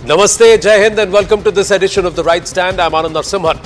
Namaste, Jai Hind and welcome to this edition of The Right Stand. I'm Anand Narsimhan.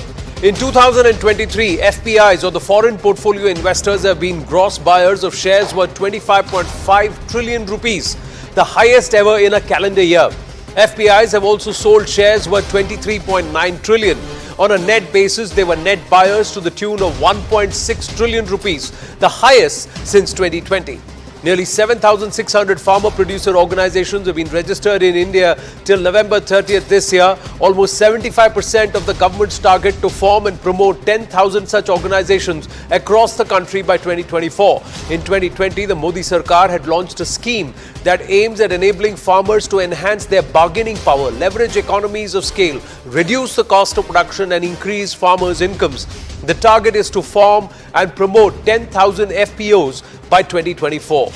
In 2023, FPIs or the foreign portfolio investors have been gross buyers of shares worth 25.5 trillion rupees, the highest ever in a calendar year. FPIs have also sold shares worth 23.9 trillion. On a net basis, they were net buyers to the tune of 1.6 trillion rupees, the highest since 2020. Nearly 7,600 farmer producer organizations have been registered in India till November 30th this year. Almost 75% of the government's target to form and promote 10,000 such organizations across the country by 2024. In 2020, the Modi Sarkar had launched a scheme that aims at enabling farmers to enhance their bargaining power, leverage economies of scale, reduce the cost of production and increase farmers' incomes. The target is to form and promote 10,000 FPOs by 2024.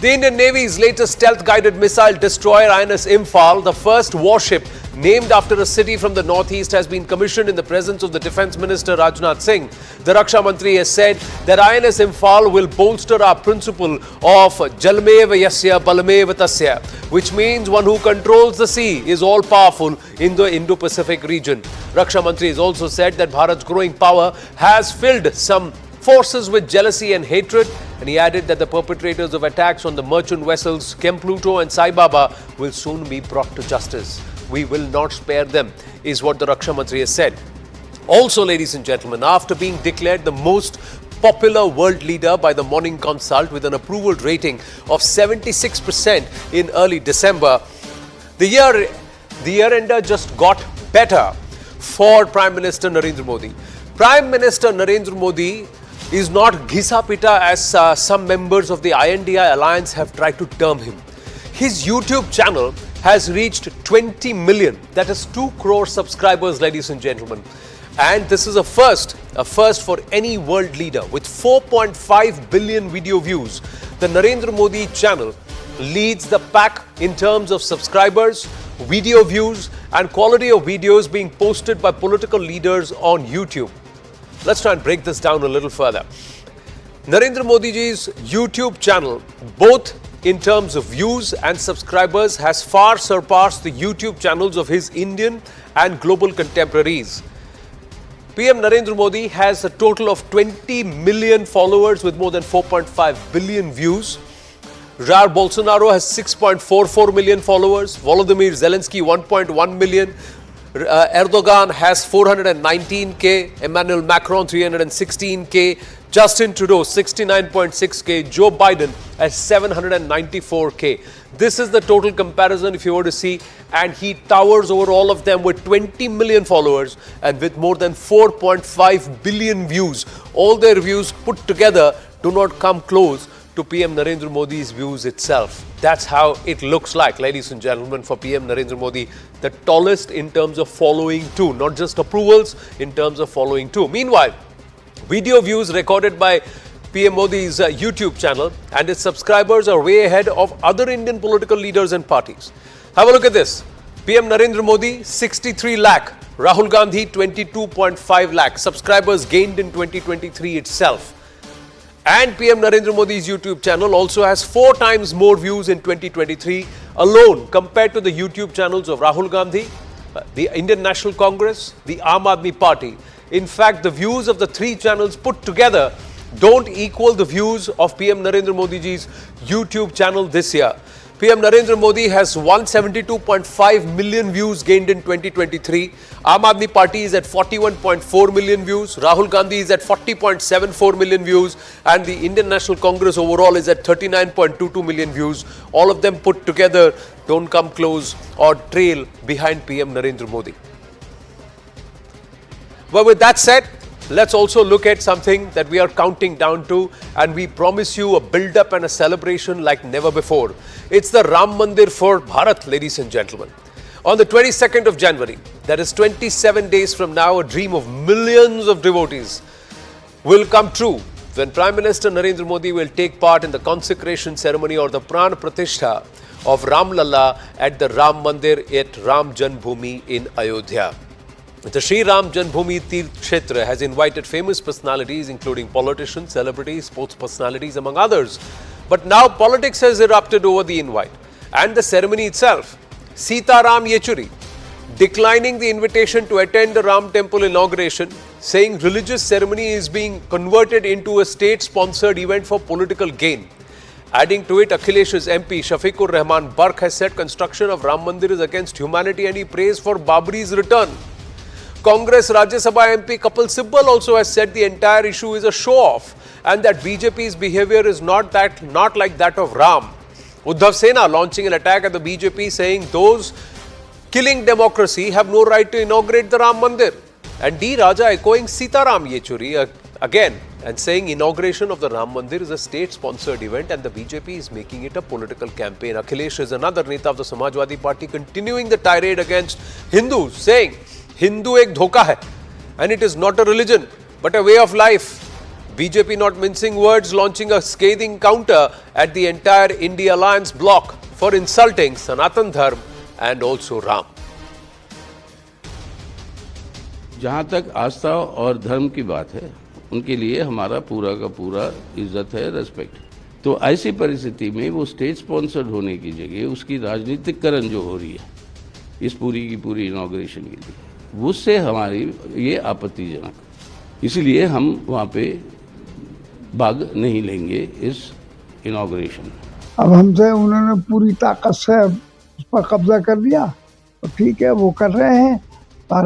The Indian Navy's latest stealth-guided missile destroyer INS Imphal, the first warship named after a city from the northeast, has been commissioned in the presence of the Defence Minister Rajnath Singh. The Raksha Mantri has said that INS Imphal will bolster our principle of Jalmeva Yasya Balameva Tasya, which means one who controls the sea is all-powerful in the Indo-Pacific region. Raksha Mantri has also said that Bharat's growing power has filled some forces with jealousy and hatred, and he added that the perpetrators of attacks on the merchant vessels Kempluto and Sai Baba will soon be brought to justice. We will not spare them, is what the Raksha Mantri has said. Also, ladies and gentlemen, after being declared the most popular world leader by the Morning Consult with an approval rating of 76% in early December, the year-ender just got better for Prime Minister Narendra Modi. Prime Minister Narendra Modi is not Ghisa Pita as some members of the INDI alliance have tried to term him. His YouTube channel has reached 20 million, that is 2 crore subscribers, ladies and gentlemen. And this is a first for any world leader. With 4.5 billion video views, the Narendra Modi channel leads the pack in terms of subscribers, video views and quality of videos being posted by political leaders on YouTube. Let's try and break this down a little further. Narendra Modi's YouTube channel, both in terms of views and subscribers, has far surpassed the YouTube channels of his Indian and global contemporaries. PM Narendra Modi has a total of 20 million followers with more than 4.5 billion views. Jair Bolsonaro has 6.44 million followers. Volodymyr Zelensky 1.1 million. Erdogan has 419k, Emmanuel Macron 316k, Justin Trudeau 69.6k, Joe Biden at 794k. This is the total comparison if you were to see, and he towers over all of them with 20 million followers and with more than 4.5 billion views. All their views put together do not come close to PM Narendra Modi's views itself. That's how it looks like, ladies and gentlemen, for PM Narendra Modi, the tallest in terms of following too, not just approvals, in terms of following too. Meanwhile, video views recorded by PM Modi's YouTube channel and its subscribers are way ahead of other Indian political leaders and parties. Have a look at this. PM Narendra Modi, 63 lakh. Rahul Gandhi, 22.5 lakh. Subscribers gained in 2023 itself. And PM Narendra Modi's YouTube channel also has 4 times more views in 2023 alone compared to the YouTube channels of Rahul Gandhi, the Indian National Congress, the Aam Aadmi Party. In fact, the views of the 3 channels put together don't equal the views of PM Narendra Modi's YouTube channel this year. PM Narendra Modi has 172.5 million views gained in 2023. Aam Aadmi Party is at 41.4 million views. Rahul Gandhi is at 40.74 million views. And the Indian National Congress overall is at 39.22 million views. All of them put together don't come close or trail behind PM Narendra Modi. Well, with that said, let's also look at something that we are counting down to, and we promise you a build-up and a celebration like never before. It's the Ram Mandir for Bharat, ladies and gentlemen. On the 22nd of January, that is 27 days from now, a dream of millions of devotees will come true when Prime Minister Narendra Modi will take part in the consecration ceremony or the Pran Pratishtha of Ram Lalla at the Ram Mandir at Ram Janmbhoomi in Ayodhya. The Shri Ram Janmbhoomi Tirth Kshetra has invited famous personalities including politicians, celebrities, sports personalities among others. But now politics has erupted over the invite and the ceremony itself. Sitaram Yechuri declining the invitation to attend the Ram Temple inauguration, saying religious ceremony is being converted into a state-sponsored event for political gain. Adding to it, Akhilesh's MP Shafiqur Rahman Bark has said construction of Ram Mandir is against humanity and he prays for Babri's return. Congress Rajya Sabha MP Kapil Sibbal also has said the entire issue is a show-off and that BJP's behavior is not like that of Ram. Uddhav Sena launching an attack at the BJP, saying those killing democracy have no right to inaugurate the Ram Mandir. And D. Raja echoing Sitaram Yechuri again and saying inauguration of the Ram Mandir is a state-sponsored event and the BJP is making it a political campaign. Akhilesh is another Neta of the Samajwadi Party continuing the tirade against Hindus, saying Hindu ek dhoka hai and it is not a religion but a way of life. BJP not mincing words, launching a scathing counter at the entire India Alliance bloc for insulting Sanatan Dharma and also Ram. जहाँ तक आस्था और धर्म की बात है, उनके लिए हमारा पूरा का पूरा इज्जत है, रेस्पेक्ट। तो ऐसी परिस्थिति में वो स्टेट स्पॉन्सर्ड होने की जगह उसकी राजनीतिकरण जो हो रही है इस पूरी की पूरी इनॉग्रेशन के लिए, उससे हमारी ये आपत्तिजनक, इसलिए हम वहाँ पे भाग नहीं लेंगे इस इनॉग्रेशन। अब हमसे उन्होंने पूरी ताकत से उस पर कब्जा कर लिया, तो ठीक है वो कर रहे हैं, पर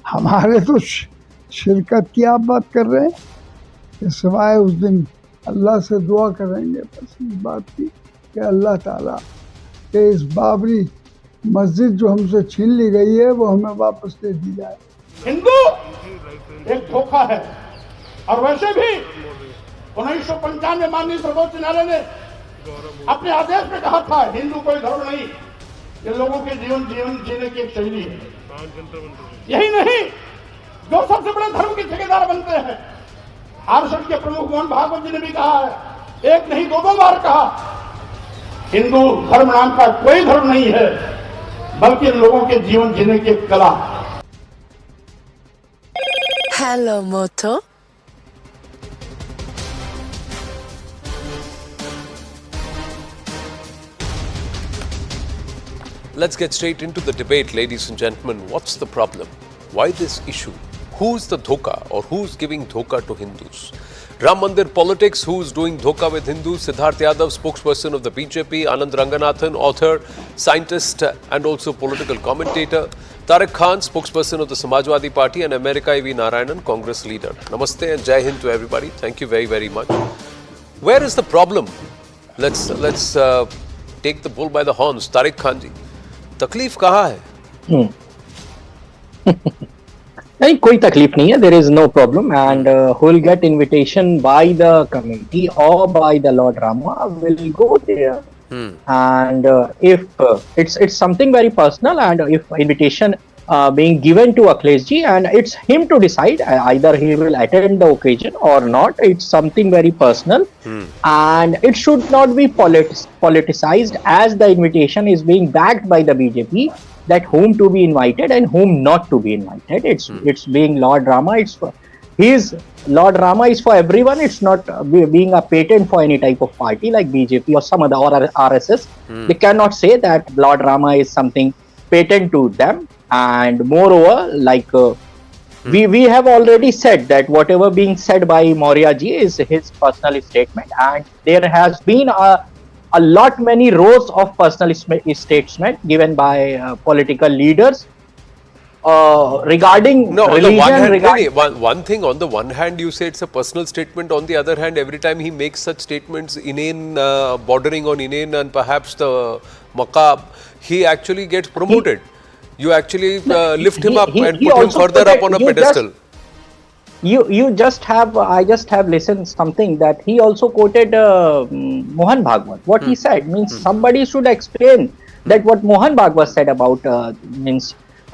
हमारे तो शिरकत की आप बात कर रहे हैं। सिवाय उस दिन अल्लाह से दुआ करेंगे बस इस बात की कि अल्लाह ताला के इस बाबरी मस्जिद जो हमसे छीन ली गई है वो हमें वापस दे दी जाए। हिंदू एक धोखा है और वैसे भी 1995 माननीय सर्वोच्च न्यायालय ने अपने आदेश में कहा था हिंदू कोई धर्म नहीं, ये लोगों के जीवन जीने की एक शैली है। यही नहीं, जो सबसे बड़े धर्म के ठेकेदार बनते हैं, आरएसएस के प्रमुख मोहन भागवत जी ने भी कहा है, एक नहीं दो बार कहा, हिंदू धर्म नाम का कोई धर्म नहीं है बल्कि लोगों के जीवन जीने की एक कला। Hello Moto. Let's get straight into the debate, ladies and gentlemen. What's the problem? Why this issue? Who's the dhoka or who's giving dhoka to Hindus? Ram Mandir politics, who's doing dhoka with Hindus? Siddharth Yadav, spokesperson of the BJP, Anand Ranganathan, author, scientist and also political commentator, Tariq Khan, spokesperson of the Samajwadi Party, and America E.V. Narayanan, Congress leader. Namaste and Jai Hind to everybody. Thank you very, very much. Where is the problem? Let's take the bull by the horns. Tariq Khan ji, तकलीफ कहाँ है? नहीं, कोई तकलीफ नहीं है. There is no problem, and who will get invitation by the committee or by the Lord Rama will go there. And if it's something very personal, and if invitation being given to Akhilesh ji, and it's him to decide either he will attend the occasion or not. It's something very personal, and it should not be politicized, as the invitation is being backed by the BJP, that whom to be invited and whom not to be invited. It's being Lord Rama. His Lord Rama is for everyone. It's not being a patent for any type of party like BJP or some other or RSS. They cannot say that Lord Rama is something patent to them. And moreover, like we have already said that whatever being said by Maurya ji is his personal statement, and there has been a lot many rows of personal statements given by political leaders regarding religion. One thing, on the one hand you say it's a personal statement, on the other hand every time he makes such statements inane, bordering on inane and perhaps the macabre, he actually gets promoted. You actually lift him up and put him further up on a pedestal. I just have listened something that he also quoted Mohan Bhagwat. What he said means somebody should explain that what Mohan Bhagwat said about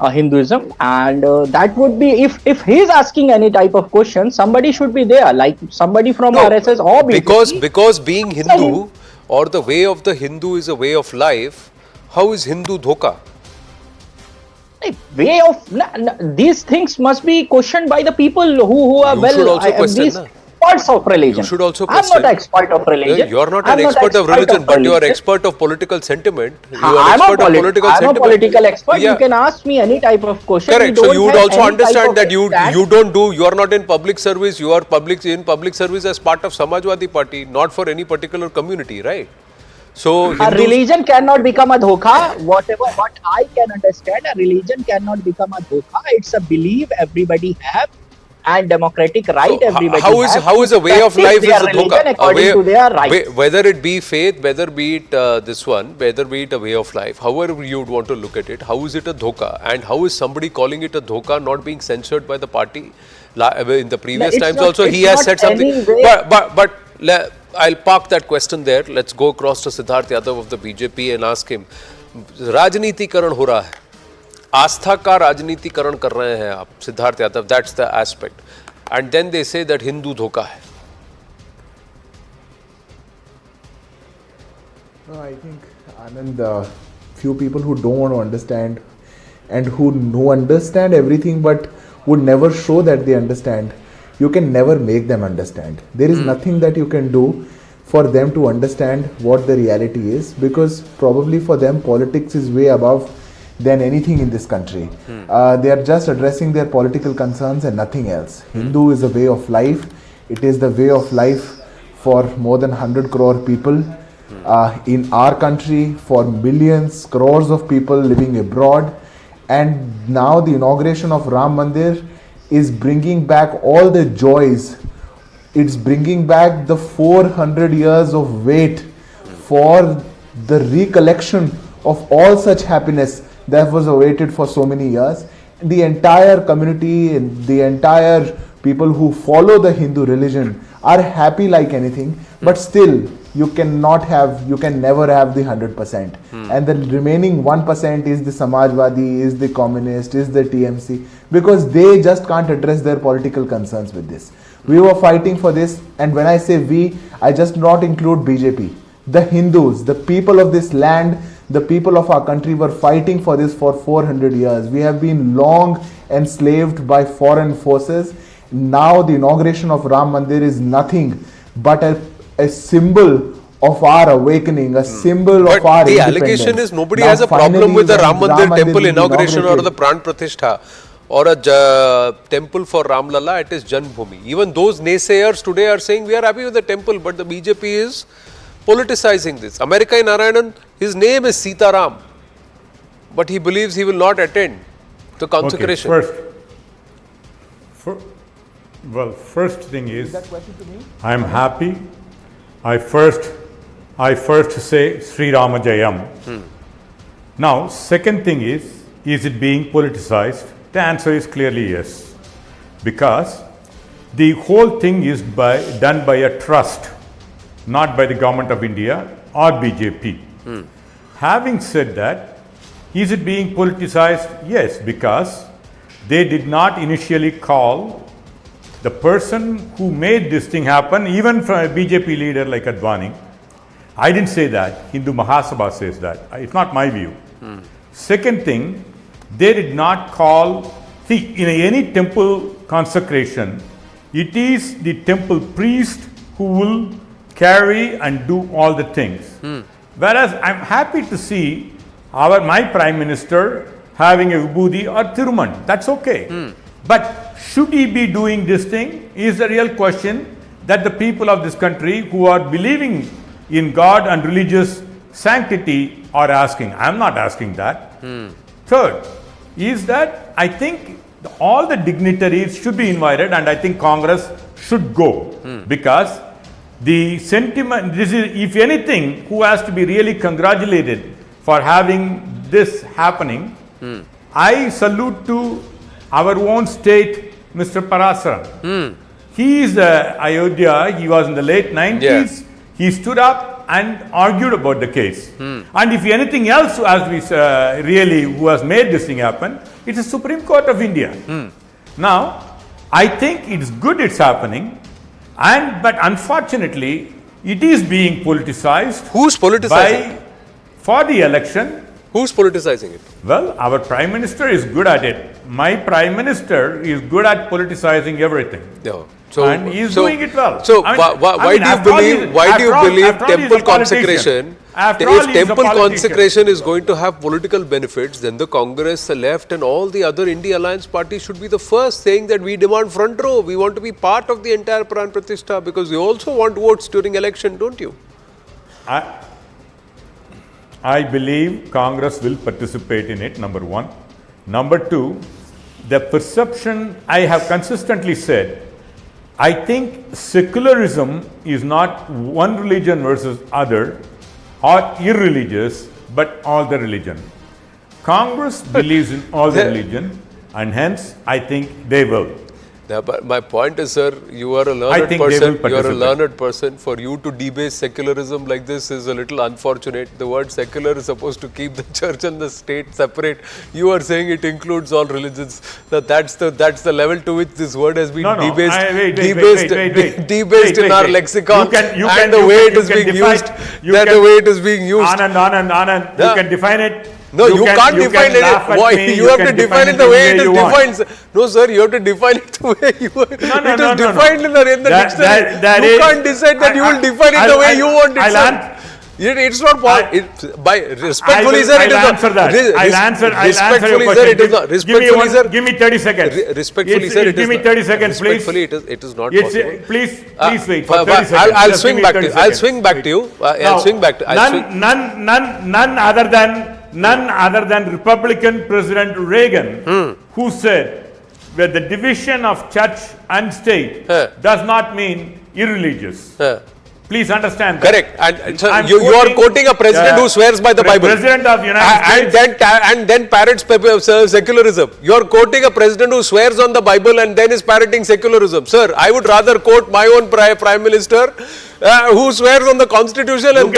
Hinduism, and that would be if he is asking any type of question, somebody should be there, like somebody from RSS or BJP. Because being Hindu or the way of the Hindu is a way of life, how is Hindu dhoka? These things must be questioned by the people who are you should also question, experts of religion. You should also I'm question. not an expert of religion. You're not I'm an expert of religion, but you are religion. expert of political sentiment. You are I'm expert of political I'm sentiment. a political expert. Yeah. You can ask me any type of question. Correct. So you would have also any type understand of that you stand. are not in public service. You are in public service as part of Samajwadi Party, not for any particular community, right? So A religion cannot become a dhokha. What I can understand, a religion cannot become a dhokha. It's a belief everybody have and democratic right everybody have. How is a way of life is a dhokha? According to their right. Whether it be faith, whether be it whether be it a way of life, however you would want to look at it, how is it a dhokha? And how is somebody calling it a dhokha not being censored by the party? In the previous times also he has said something. But I'll park that question there. Let's go across to Siddharth Yadav of the BJP and ask him. राजनीतिकरण हो रहा है, आस्था का राजनीतिकरण कर रहे हैं आप, Siddharth Yadav. That's the aspect. And then they say that Hindu धोखा है. No, I think, Anand, few people who don't want to understand and who understand everything but would never show that they understand. You can never make them understand. There is nothing that you can do for them to understand what the reality is, because probably for them politics is way above than anything in this country. They are just addressing their political concerns and nothing else. Hindu is a way of life. It is the way of life for more than 100 crore people in our country, for millions, crores of people living abroad. And now the inauguration of Ram Mandir is bringing back all the joys. It's bringing back the 400 years of wait for the recollection of all such happiness that was awaited for so many years. The entire community and the entire people who follow the Hindu religion are happy like anything, but still you can never have the 100%. And the remaining 1% is the Samajwadi, is the communist, is the TMC, because they just can't address their political concerns with this. We were fighting for this, and when I say we, I just not include BJP. The Hindus, the people of this land, the people of our country were fighting for this for 400 years. We have been long enslaved by foreign forces. Now the inauguration of Ram Mandir is nothing but a symbol of our awakening, a symbol of our independence. The allegation is nobody has a problem with the Ram Mandir temple inauguration or the Pran Pratishtha or a temple for Ram Lalla. It is Janmbhumi. Even those naysayers today are saying we are happy with the temple, but the BJP is politicizing this. America in Narayanan, his name is Sita Ram, but he believes he will not attend the consecration. Okay, first thing is, I am happy. I first say Sri Rama Jayam. Now, second thing is it being politicized? The answer is clearly yes, because the whole thing is done by a trust, not by the government of India or BJP. Having said that, is it being politicized? Yes, because they did not initially call the person who made this thing happen, even from a BJP leader like Advani. I didn't say that. Hindu Mahasabha says that. It's not my view. Second thing, they did not call, see, in any temple consecration, it is the temple priest who will carry and do all the things. Whereas I'm happy to see my Prime Minister having a Vibhuti or Thiruman. That's okay. But should he be doing this thing is the real question that the people of this country who are believing in God and religious sanctity are asking. I'm not asking that. Third is that I think all the dignitaries should be invited, and I think Congress should go, because the sentiment, this is, if anything, who has to be really congratulated for having this happening. I salute to our own state, Mr. Parasara. He is Ayodhya, he was in the late 90s. Yeah. He stood up and argued about the case. And if anything else who has made this thing happen, it's the Supreme Court of India. Now, I think it's good it's happening, but unfortunately, it is being politicized. Who's politicizing? For the election, Who's politicizing it? Well, our Prime Minister is good at it. My Prime Minister is good at politicizing everything. Yeah. And he's doing it well. So I mean, why do you believe temple consecration? If temple consecration is going to have political benefits, then the Congress, the left and all the other India Alliance parties should be the first saying that we demand front row. We want to be part of the entire Pran Pratishtha because you also want votes during election, don't you? I believe Congress will participate in it, number one. Number two, the perception, I have consistently said, I think secularism is not one religion versus other or irreligious, but all the religion. Congress believes in all the religion, and hence I think they will. Yeah, but my point is, sir, you are a learned person. You are a learned person. For you to debase secularism like this is a little unfortunate. The word secular is supposed to keep the church and the state separate. You are saying it includes all religions. That's the level to which this word has been debased in our lexicon. And the way it is being used. The way it is being used. Anand, you can define it. No, you can't define it. Why? You have to define it the way it is defined. No, sir, you have to define it the way you want. It is defined in the dictionary. You can't decide that you will define it the way you want it, sir. It's not respectfully, sir, it is not. I'll answer your question. Respectfully, sir. Give me 30 seconds. Respectfully, sir, give me 30 seconds, please. Respectfully, it is not possible. Please wait for 30 seconds. I'll swing back to you. I'll swing back to you. None other than Republican President Reagan, who said that the division of church and state does not mean irreligious. Please understand that. Correct. And you are quoting a president who swears by the Bible. President of United States. And then parrots secularism. You are quoting a president who swears on the Bible and then is parroting secularism. Sir, I would rather quote my own Prime Minister who swears on the Constitution when we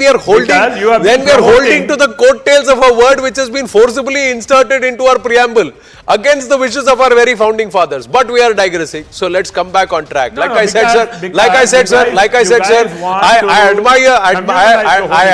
are holding to the coattails of a word which has been forcibly inserted into our preamble against the wishes of our very founding fathers. But we are digressing. So let's come back on track. I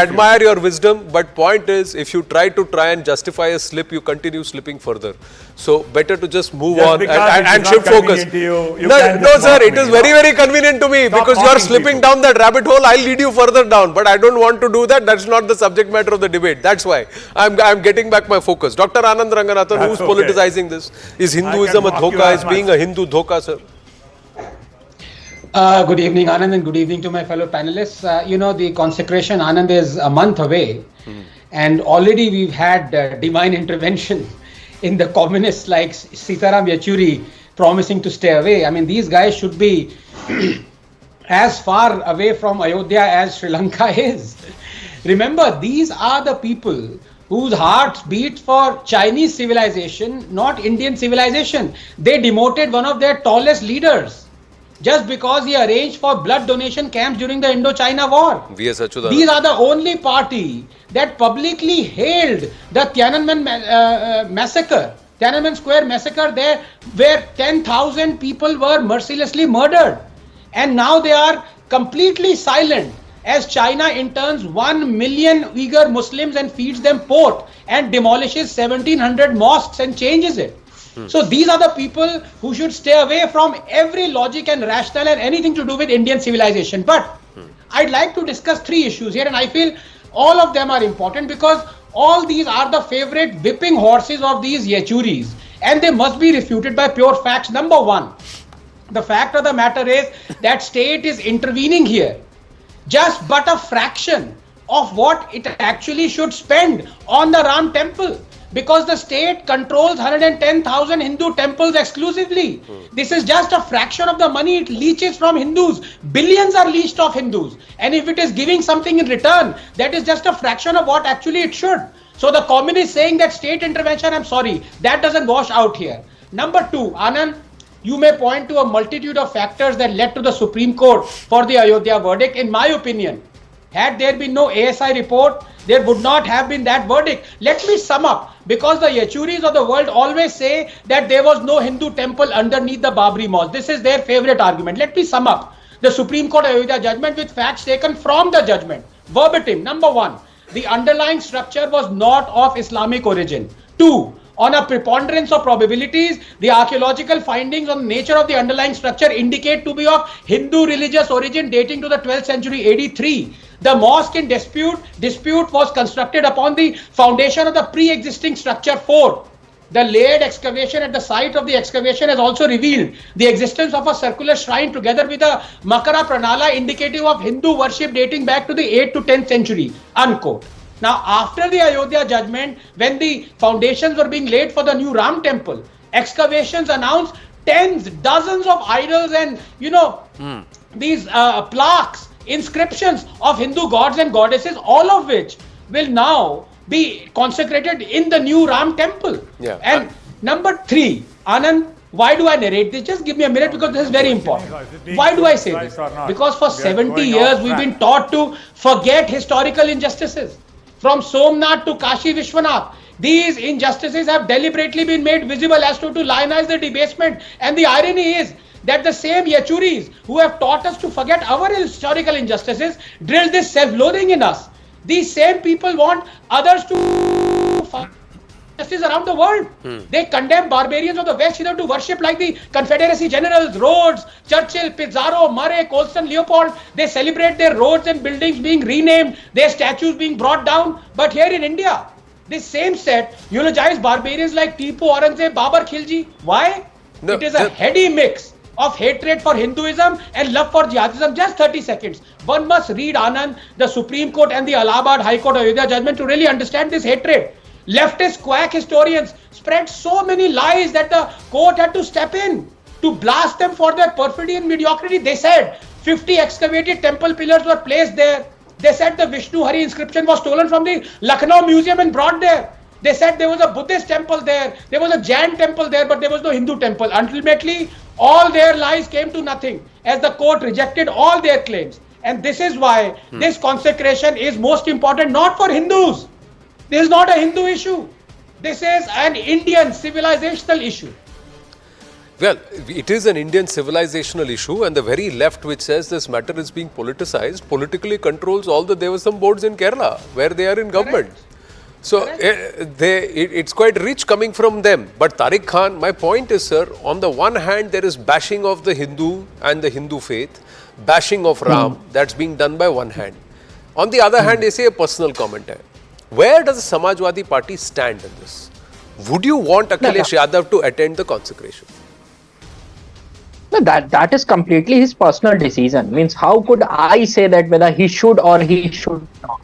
admire your wisdom, but point is, if you try and justify a slip, you continue slipping further. So better to just move on and shift focus. No, sir, it is very, very convenient to me because you are slipping down that rabbit hole. I'll lead you further down, but I don't want to do that. That's not the subject matter of the debate. That's why I'm getting back my focus. Dr. Anand Ranganathan, who's politicizing this? Is Hinduism a dhoka? Is being a Hindu dhoka, sir? Good evening, Anand, and good evening to my fellow panelists. The consecration, Anand, is a month away, and already we've had divine intervention in the communists like Sitaram Yechuri promising to stay away. I mean, these guys should be as far away from Ayodhya as Sri Lanka is. Remember, these are the people whose hearts beat for Chinese civilization, not Indian civilization. They demoted one of their tallest leaders just because he arranged for blood donation camps during the Indo-China War. These are the only party that publicly hailed the Tiananmen massacre, Tiananmen Square massacre there, where 10,000 people were mercilessly murdered. And now they are completely silent as China interns 1 million Uyghur Muslims and feeds them pork and demolishes 1,700 mosques and changes it. So these are the people who should stay away from every logic and rationale and anything to do with Indian civilization. But I'd like to discuss 3 issues here, and I feel all of them are important because all these are the favorite whipping horses of these Yechuris, and they must be refuted by pure facts. Number 1, the fact of the matter is that state is intervening here just but a fraction of what it actually should spend on the Ram temple, because the state controls 110,000 Hindu temples exclusively. This is just a fraction of the money it leeches from Hindus. Billions are leached off Hindus. And if it is giving something in return, that is just a fraction of what actually it should. So the communists saying that state intervention, I'm sorry, that doesn't wash out here. Number 2, Anand, you may point to a multitude of factors that led to the Supreme Court for the Ayodhya verdict. In my opinion, had there been no ASI report, there would not have been that verdict. Let me sum up, because the Yechuris of the world always say that there was no Hindu temple underneath the Babri Mosque. This is their favorite argument. Let me sum up the Supreme Court Ayodhya judgment with facts taken from the judgment. verbatim. Number one, the underlying structure was not of Islamic origin. Two, on a preponderance of probabilities, the archaeological findings on the nature of the underlying structure indicate to be of Hindu religious origin dating to the 12th century AD 3. The mosque in dispute was constructed upon the foundation of the pre-existing structure 4. The layered excavation at the site of the excavation has also revealed the existence of a circular shrine together with a Makara Pranala indicative of Hindu worship dating back to the 8th to 10th century, unquote. Now, after the Ayodhya judgment, when the foundations were being laid for the new Ram temple, excavations announced dozens of idols and, these plaques, inscriptions of Hindu gods and goddesses, all of which will now be consecrated in the new Ram temple. Yeah. And number 3, Anand, why do I narrate this? Just give me a minute because this is very important. Why do I say this? Because for 70 years we've been taught to forget historical injustices. From Somnath to Kashi Vishwanath, these injustices have deliberately been made visible as to lionize the debasement. And the irony is that the same Yechuris who have taught us to forget our historical injustices drill this self-loathing in us. These same people want others to fight justice around the world. They condemn barbarians of the West either to worship like the Confederacy generals, Rhodes, Churchill, Pizarro, Murray, Colston, Leopold. They celebrate their roads and buildings being renamed, their statues being brought down. But here in India, this same set eulogize barbarians like Tipu, Aurangzeb, Babar, Khilji. Why? No, it is a heady mix of hatred for Hinduism and love for jihadism. Just 30 seconds. One must read, Anand, the Supreme Court and the Allahabad High Court Ayodhya judgment to really understand this hatred. Leftist quack historians spread so many lies that the court had to step in to blast them for their perfidy and mediocrity. They said 50 excavated temple pillars were placed there. They said the Vishnu Hari inscription was stolen from the Lucknow Museum and brought there. They said there was a Buddhist temple there. There was a Jain temple there, but there was no Hindu temple. Ultimately, all their lies came to nothing as the court rejected all their claims. And this is why this consecration is most important, not for Hindus. This is not a Hindu issue. This is an Indian civilizational issue. Well, it is an Indian civilizational issue, and the very left which says this matter is being politicized politically controls all the Devasam boards in Kerala where they are in government. So it's quite rich coming from them. But Tariq Khan, my point is, sir, on the one hand there is bashing of the Hindu and the Hindu faith, bashing of Ram, that's being done by one hand. On the other hand, they say a personal comment. Where does the Samajwadi Party stand in this? Would you want Akhilesh Yadav to attend the consecration? No, that is completely his personal decision. Means how could I say that whether he should or he should not?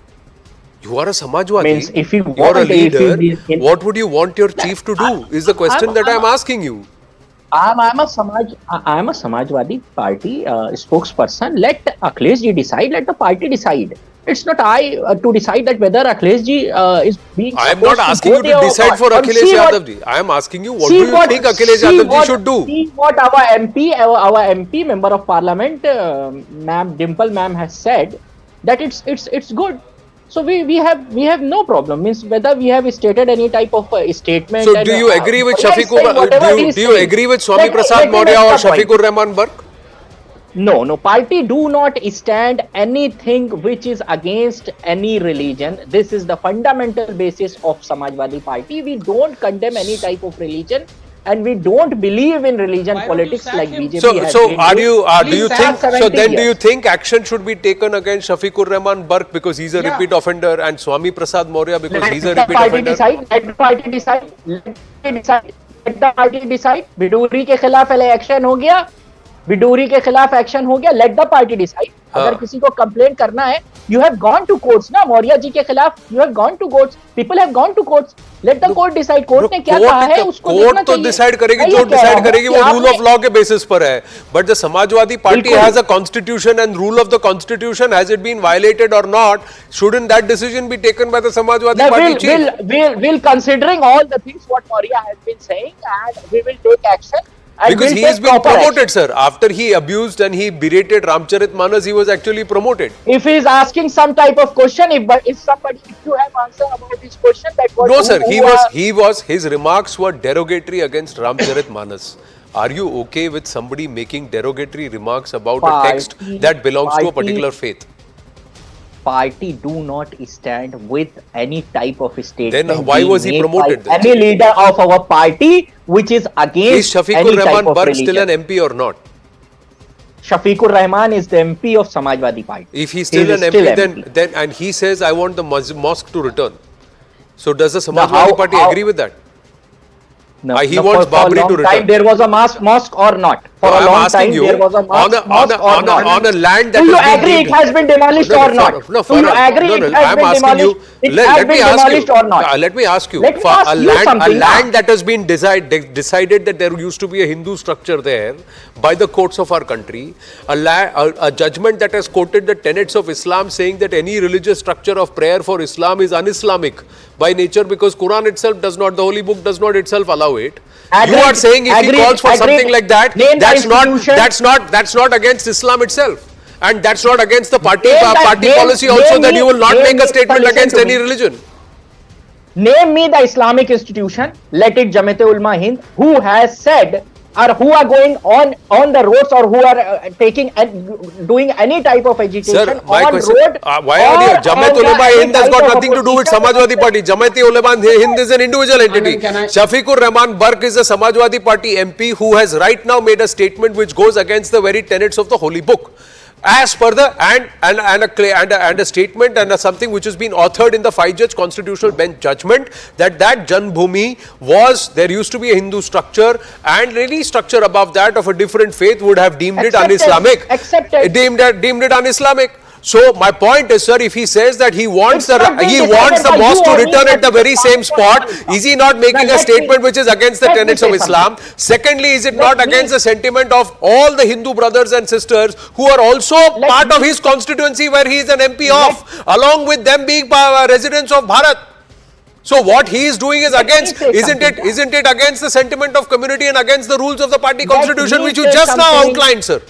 You are a Samajwadi. Means if you are a leader, what would you want your chief to do? Is the question that I am asking you. I am a Samajwadi Party spokesperson. Let Akhilesh ji decide. Let the party decide. It's not I to decide that whether Akhilesh ji is being. I am not asking you to decide for Akhilesh Yadav ji. I am asking you what do you think Akhilesh Yadav ji should do? See what our MP, member of Parliament, Ma'am Dimple Ma'am has said that it's good. So we have no problem. Means whether we have stated any type of statement. So do you agree with do you agree with Swami Prasad Maurya or Shafiqur Rahman Burke? No, party do not stand anything which is against any religion. This is the fundamental basis of Samajwadi Party. We don't condemn any type of religion, and we don't believe in religion politics like BJP. Do you think action should be taken against Shafiqur Rahman Burke because he's a repeat offender and Swami Prasad Maurya because he's a repeat offender? Let the party decide. Let the party decide. Biduri के खिलाफ election हो गया. बिडूरी के खिलाफ action हो गया. Let the party decide. अगर किसी को कंप्लेंट करना है, you have gone to courts ना. मौर्य जी के खिलाफ you have gone to courts. People have gone to courts. Let the court decide. Court ने क्या कहा है उसको देखना चाहिए. कोर्ट तो डिसाइड करेगी, जो डिसाइड करेगी वो रूल ऑफ लॉ के बेसिस पर है. But the Samajwadi party has a constitution and rule of the constitution. Has it been violated or not? Shouldn't that decision be taken by the Samajwadi party chief? We'll considering all the things what Maurya has been saying, and we will take action. Because he has been promoted, sir. After he abused and he berated Ramcharitmanas, he was actually promoted. If he is asking some type of question, if you have answer about this question, that was no, sir. His remarks were derogatory against Ramcharitmanas. Are you okay with somebody making derogatory remarks about a text that belongs to a particular faith? party do not stand with any type of statement. Then why was he promoted then? Any leader of our party which is against Is Shafiqur any type Rahman of Barq religion. still an MP or not? Shafiqur Rahman is the MP of Samajwadi Party. If he's still an MP, then and he says, I want the mosque to return. So does the Samajwadi Party agree with that? No, He wants Babri to return. There was a mosque or not? For No, a I'm long asking time you, there was a mosque or not? on a land that Do you has been agree it deemed- has been demolished No, or not? no, Do you agree it has I'm been asking you. demolished? It Let has me been ask demolished you. or not? Let me ask you. Let me For ask a you land something now. that has been decided that there used to be a Hindu structure there by the courts of our country, a judgment that has quoted the tenets of Islam saying that any religious structure of prayer for Islam is un-Islamic by nature because Quran itself does not, the holy book does not itself allow it. You are saying if he calls for something like that, that's not against Islam itself. And that's not against the party policy also that you will not make a statement against any religion. Name me the Islamic institution, let it Jamaat-e-Ulama Hind, who has said or who are going on the roads or who are taking and doing any type of agitation Sir, my on question, road. why are you? Jamaat-e-Ulama Hind has got nothing to do with Samajwadi Party. Jamaat-e-Ulama Hind is an individual entity. Shafiqur Rahman Barq is a Samajwadi Party MP who has right now made a statement which goes against the very tenets of the holy book. As per the and a statement and something which has been authored in the 5-judge constitutional bench judgment that Janbhoomi was, there used to be a Hindu structure and any structure above that of a different faith would have deemed it un-Islamic. Deemed it un-Islamic. So my point is, sir, if he says that he wants the mosque to return at the very same spot, is he not making a statement which is against the tenets of Islam? Secondly, is it not against the sentiment of all the Hindu brothers and sisters who are also part of his constituency where he is an MP of, along with them being residents of Bharat? So what he is doing is against, isn't it against the sentiment of community and against the rules of the party constitution which you just now outlined, sir?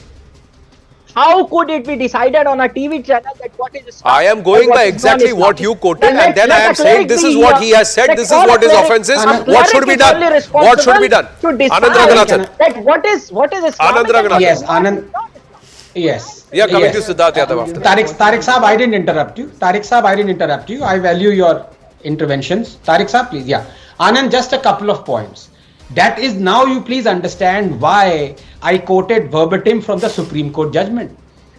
How could it be decided on a TV channel that what is Islam? I am going by exactly what you quoted and then I am saying this is what he has said, this is what his offense is, what should be done? What should be done? Anand Ranganathan. What is Islamic? Anand Ranganathan. Yes, Anand. Yes. Yeah, coming to Siddharth Yadav after. Tariq Saab, I didn't interrupt you. I value your interventions. Tariq Saab, please. Yeah. Anand, just a couple of points. That is, now you please understand why I quoted verbatim from the Supreme Court judgment.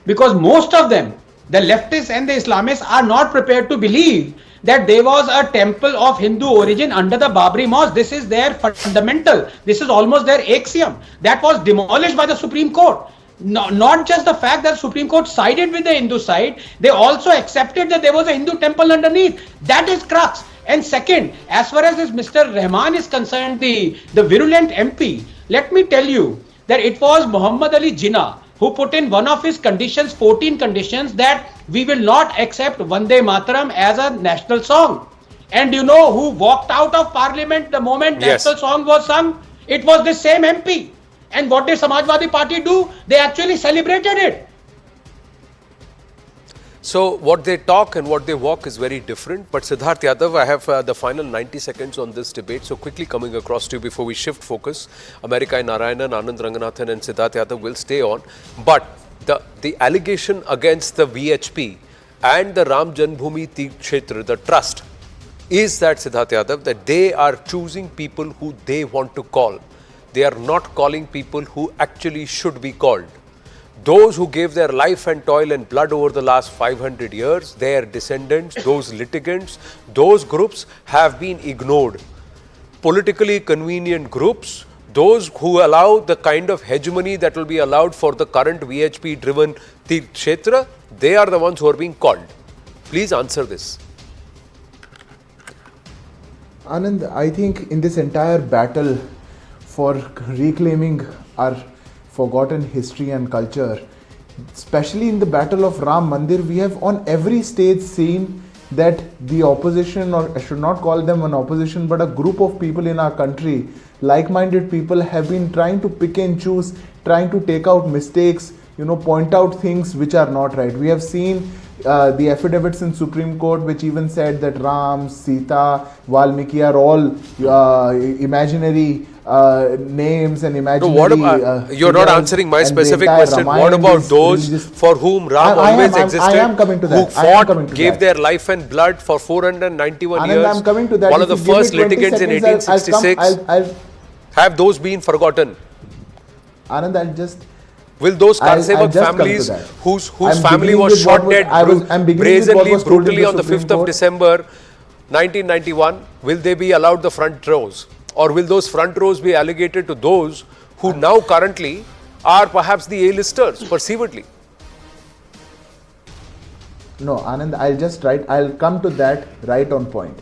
Because most of them, the leftists and the Islamists, are not prepared to believe that there was a temple of Hindu origin under the Babri Mosque. This is their fundamental. This is almost their axiom. That was demolished by the Supreme Court. No, not just the fact that Supreme Court sided with the Hindu side, they also accepted that there was a Hindu temple underneath. That is crux. And second, as far as this Mr. Rahman is concerned, the virulent MP, let me tell you that it was Muhammad Ali Jinnah who put in one of his conditions, 14 conditions, that we will not accept Vande Mataram as a national song. And you know who walked out of parliament the moment national song was sung? It was the same MP. And what did Samajwadi Party do? They actually celebrated it. So what they talk and what they walk is very different. But Siddharth Yadav, I have the final 90 seconds on this debate. So quickly coming across to you before we shift focus. Amerikai Narayanan, Anand Ranganathan and Siddharth Yadav will stay on. But the allegation against the VHP and the Ram Janbhoomi Tirth Kshetra, the trust, is that, Siddharth Yadav, that they are choosing people who they want to call. They are not calling people who actually should be called. Those who gave their life and toil and blood over the last 500 years, their descendants, those litigants, those groups have been ignored. Politically convenient groups, those who allow the kind of hegemony that will be allowed for the current VHP-driven Tirth Kshetra, they are the ones who are being called. Please answer this. Anand, I think in this entire battle for reclaiming our forgotten history and culture, especially in the battle of Ram Mandir, we have on every stage seen that the opposition, or I should not call them an opposition, but a group of people in our country, like-minded people, have been trying to pick and choose, trying to take out mistakes, point out things which are not right. We have seen the affidavits in Supreme Court which even said that Ram, Sita, Valmiki are all imaginary names and imaginary. No, what about, you're not answering my specific question. What about those for whom Ram always existed? I am coming to that. Who fought, gave their life and blood for 491 Anand, years. I'm coming to that. One of the first litigants in 1866. Have those been forgotten? Anand, I'll just. Will those Karsevak families whose family was shot dead brazenly, brutally on the 5th of December 1991, will they be allowed the front rows? Or will those front rows be allocated to those who now currently are perhaps the A-listers, perceivedly? No, Anand, I'll come to that right on point.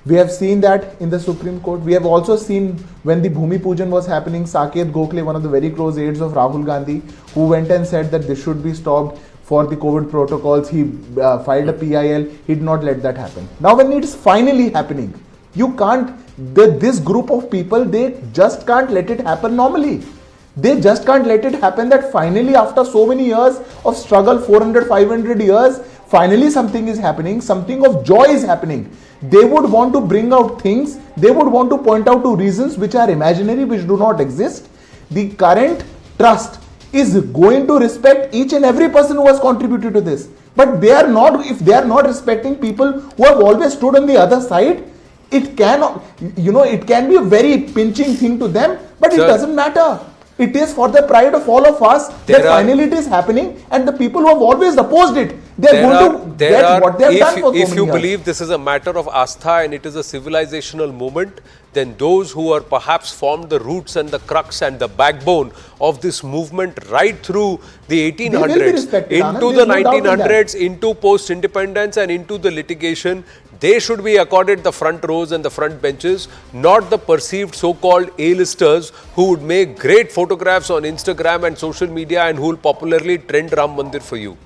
We have seen that in the Supreme Court. We have also seen when the Bhumi Pujan was happening, Saket Gokhale, one of the very close aides of Rahul Gandhi, who went and said that this should be stopped for the COVID protocols. He filed a PIL. He did not let that happen. Now when it's finally happening, you can't, this group of people, they just can't let it happen normally. They just can't let it happen that finally after so many years of struggle, 400, 500 years, finally something is happening, something of joy is happening. They would want to bring out things, they would want to point out to reasons which are imaginary, which do not exist. The current trust is going to respect each and every person who has contributed to this. But they are not, if they are not respecting people who have always stood on the other side, it can, it can be a very pinching thing to them, but it doesn't matter. It is for the pride of all of us that finally it is happening, and the people who have always opposed it, they are going to get what they have done for so many years. If you believe this is a matter of astha and it is a civilizational movement, then those who are perhaps formed the roots and the crux and the backbone of this movement right through the 1800s, into the 1900s, into post-independence and into the litigation, they should be accorded the front rows and the front benches, not the perceived so-called A-listers who would make great photographs on Instagram and social media and who will popularly trend Ram Mandir for you.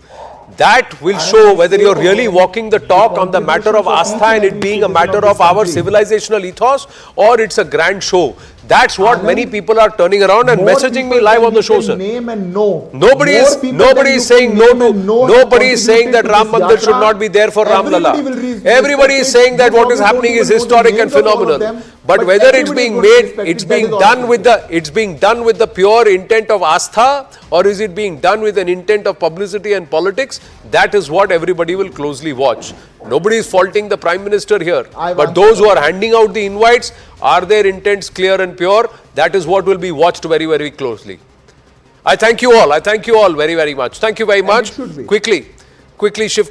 That will show whether you're really walking the talk on the matter of astha and it being a matter of our civilizational ethos, or it's a grand show. That's what many people are turning around and messaging me live on the show, sir. Nobody is saying no to, nobody is saying that Ram Mandir should not be there for Ram Lala. Everybody is saying that what is happening is historic and phenomenal. But whether it's being made, it's being done with the pure intent of astha, or is it being done with an intent of publicity and politics, that is what everybody will closely watch. Nobody is faulting the Prime Minister here, but those who are handing out the invites, are their intents clear and pure? That is what will be watched very, very closely. I thank you all. I thank you all very, very much. Thank you very much. Quickly shifting.